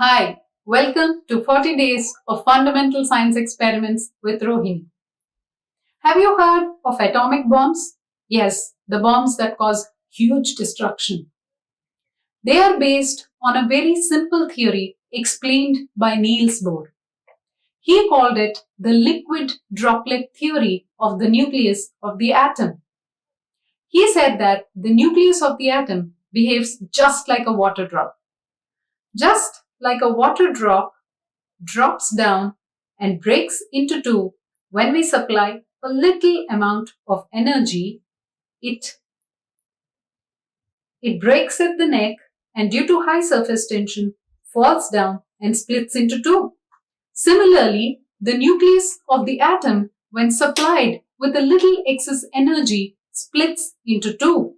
Hi, welcome to 40 Days of Fundamental Science Experiments with Rohini. Have you heard of atomic bombs? Yes, the bombs that cause huge destruction. They are based on a very simple theory explained by Niels Bohr. He called it the liquid droplet theory of the nucleus of the atom. He said that the nucleus of the atom behaves just like a water drop. Just like a water drop drops down and breaks into two when we supply a little amount of energy, it breaks at the neck and due to high surface tension falls down and splits into two. Similarly, the nucleus of the atom, when supplied with a little excess energy, splits into two.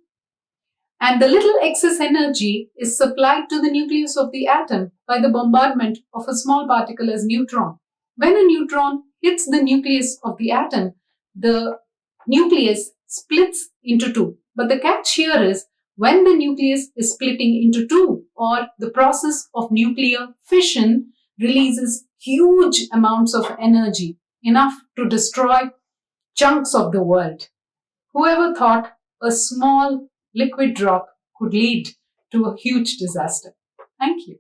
And the little excess energy is supplied to the nucleus of the atom by the bombardment of a small particle as neutron. When a neutron hits the nucleus of the atom, the nucleus splits into two. But the catch here is when the nucleus is splitting into two, or the process of nuclear fission releases huge amounts of energy, enough to destroy chunks of the world. Whoever thought a small liquid drop could lead to a huge disaster? Thank you.